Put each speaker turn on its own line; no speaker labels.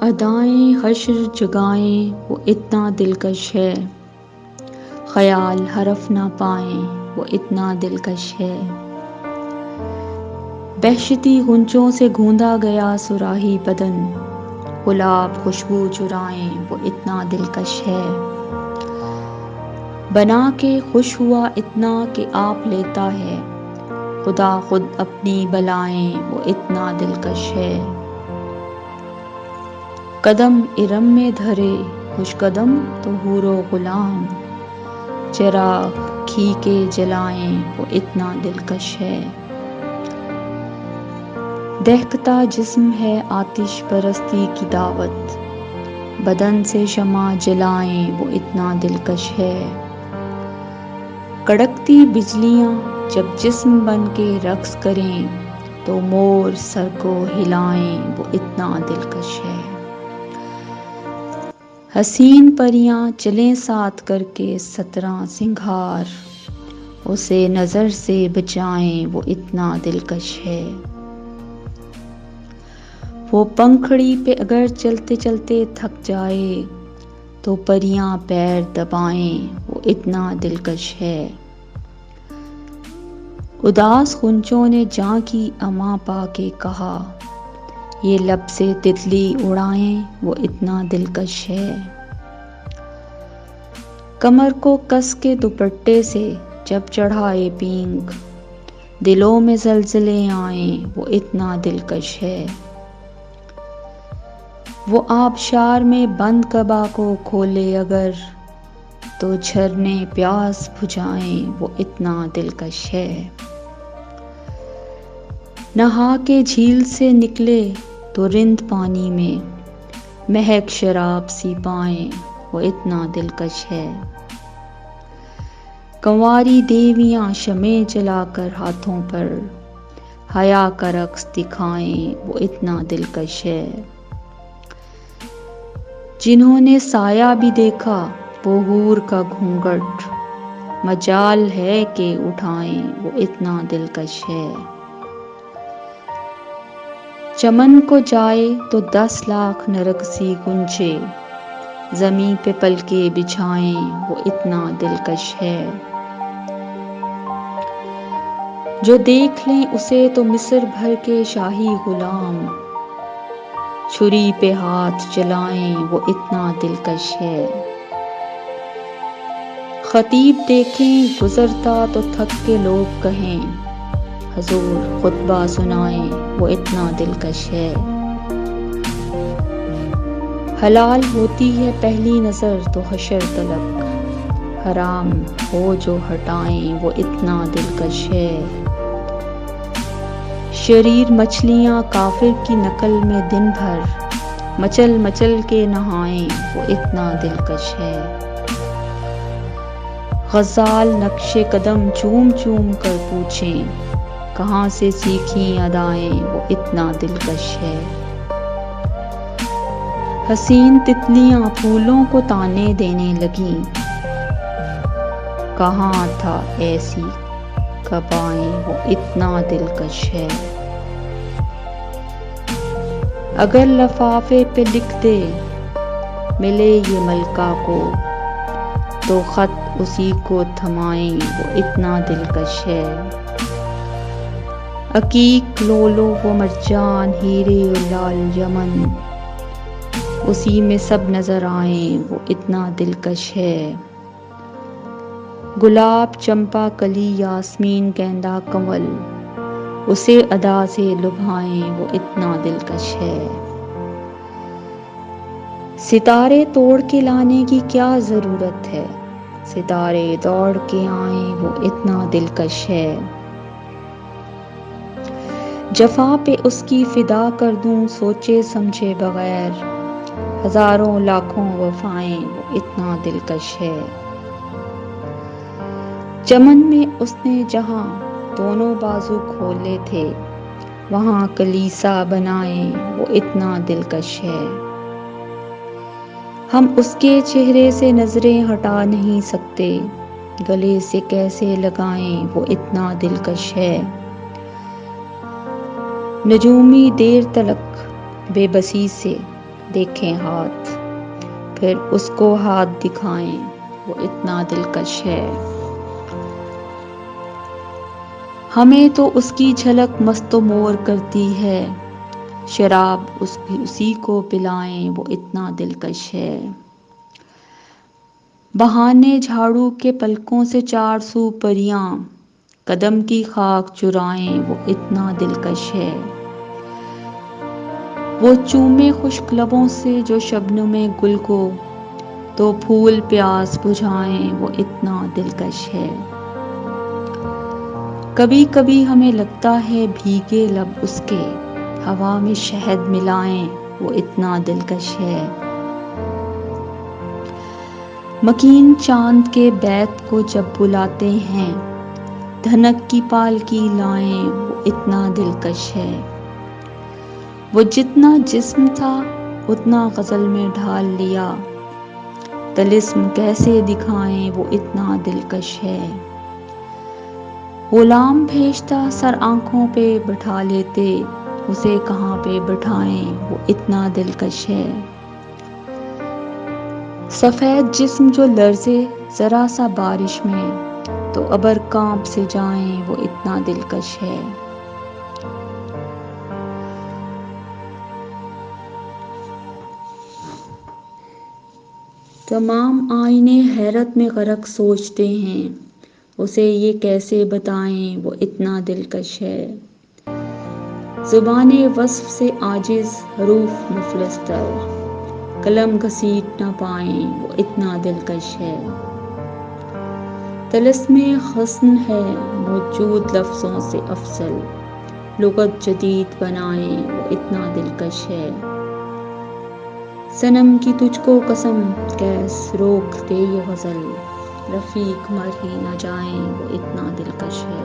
ادائیں حشر جگائیں وہ اتنا دلکش ہے، خیال حرف نہ پائیں وہ اتنا دلکش ہے۔ بہشتی غنچوں سے گھوندا گیا صراحی بدن، گلاب خوشبو چرائیں وہ اتنا دلکش ہے۔ بنا کے خوش ہوا اتنا کہ آپ لیتا ہے، خدا خود اپنی بلائیں وہ اتنا دلکش ہے۔ قدم ارم میں دھرے خوش قدم تو حور و غلام، چراغ گھی کے جلائیں وہ اتنا دلکش ہے۔ دہکتا جسم ہے آتش پرستی کی دعوت، بدن سے شمع جلائیں وہ اتنا دلکش ہے۔ کڑکتی بجلیاں جب جسم بن کے رقص کریں تو مور سر کو ہلائیں وہ اتنا دلکش ہے۔ حسین پریاں چلیں ساتھ کر کے 17 سنگھار، اسے نظر سے بچائیں وہ اتنا دلکش ہے۔ وہ پنکھڑی پہ اگر چلتے چلتے تھک جائے تو پریاں پیر دبائیں وہ اتنا دلکش ہے۔ اداس غنچوں نے جاں کی اما پا کے کہا، یہ لب سے تتلی اڑائیں وہ اتنا دلکش ہے۔ کمر کو کس کے دوپٹے سے جب چڑھائے پینگ، دلوں میں زلزلے آئیں وہ اتنا دلکش ہے۔ وہ آبشار میں بند قبا کو کھولے اگر تو جھرنے پیاس بجھائیں وہ اتنا دلکش ہے۔ نہا کے جھیل سے نکلے تو رند پانی میں مہک شراب سی پائیں وہ اتنا دلکش ہے۔ کنواری دیویاں شمع جلا کر ہاتھوں پر حیا کا رقص دکھائیں وہ اتنا دلکش ہے۔ جنہوں نے سایہ بھی دیکھا وہ حور کا گھونگھٹ، مجال ہے کہ اٹھائیں وہ اتنا دلکش ہے۔ چمن کو جائے تو 10 لاکھ نرگسی گنجے، زمیں پہ پلکیں بچھائیں وہ اتنا دلکش ہے۔ جو دیکھ لیں اسے تو مصر بھر کے شاہی غلام، چھری پہ ہاتھ چلائیں وہ اتنا دلکش ہے۔ خطیب دیکھیں گزرتا تو تھک کے لوگ کہیں، حضور خطبہ سنائیں وہ اتنا دلکش ہے۔ حلال ہوتی ہے پہلی نظر تو حشر تلک، حرام ہو جو ہٹائیں وہ اتنا دلکش ہے۔ شریر مچھلیاں کافر کی نقل میں دن بھر مچل مچل کے نہائیں وہ اتنا دلکش ہے۔ غزال نقش قدم چوم چوم کر پوچھیں، کہاں سے سیکھیں ادائیں وہ اتنا دلکش ہے۔ حسین تتلیاں پھولوں کو تانے دینے لگیں، کہاں تھا ایسی قبائیں وہ اتنا دلکش ہے۔ اگر لفافے پہ لکھ دے ملے یہ ملکہ کو، تو خط اسی کو تھمائیں وہ اتنا دلکش ہے۔ عقیق لولو و مرجان ہیرے و لال یمن، اسی میں سب نظر آئیں وہ اتنا دلکش ہے۔ گلاب چمپا کلی یاسمین گیندا کنول، اسے ادا سے لبھائیں وہ اتنا دلکش ہے۔ ستارے توڑ کے لانے کی کیا ضرورت ہے، ستارے دوڑ کے آئیں وہ اتنا دلکش ہے۔ جفا پہ اس کی فدا کر دوں سوچے سمجھے بغیر، ہزاروں لاکھوں وفائیں وہ اتنا دلکش ہے۔ چمن میں اس نے جہاں دونوں بازو کھولے تھے، وہاں کلیسا بنائیں وہ اتنا دلکش ہے۔ ہم اس کے چہرے سے نظریں ہٹا نہیں سکتے، گلے سے کیسے لگائیں وہ اتنا دلکش ہے۔ نجومی دیر تلک بے بسی سے دیکھیں ہاتھ، پھر اس کو ہاتھ دکھائیں وہ اتنا دلکش ہے۔ ہمیں تو اس کی جھلک مست و مور کرتی ہے، شراب اسی کو پلائیں وہ اتنا دلکش ہے۔ بہانے جھاڑو کے پلکوں سے 400 پریاں، قدم کی خاک چرائیں وہ اتنا دلکش ہے۔ وہ چومے خشک لبوں سے جو شبنم گل کو، تو پھول پیاس بجھائیں وہ اتنا دلکش ہے۔ کبھی کبھی ہمیں لگتا ہے بھیگے لب اس کے، ہوا میں شہد ملائیں وہ اتنا دلکش ہے۔ مکین چاند کے بیت کو جب بلاتے ہیں، دھنک کی پالکی لائیں وہ اتنا دلکش ہے۔ وہ جتنا جسم تھا اتنا غزل میں ڈھال لیا، طلسم کیسے دکھائیں وہ اتنا دلکش ہے۔ غلام بھیجتا سر آنکھوں پہ بٹھا لیتے، اسے کہاں پہ بٹھائیں وہ اتنا دلکش ہے۔ سفید جسم جو لرزے ذرا سا بارش میں، تو ابر کانپ سے جائیں وہ اتنا دلکش ہے۔ تمام آئینے حیرت میں غرق سوچتے ہیں، اسے یہ کیسے بتائیں وہ اتنا دلکش ہے۔ زبان وصف سے عاجز حروف مفلس تر، قلم گھسیٹ نہ پائیں وہ اتنا دلکش ہے۔ طلسم حسن ہے موجود لفظوں سے افضل، لغت جدید بنائیں وہ اتنا دلکش ہے۔ صنم کی تجھ کو قسم کیس روک دے یہ غزل، رفیق مر ہی نہ جائیں وہ اتنا دلکش ہے۔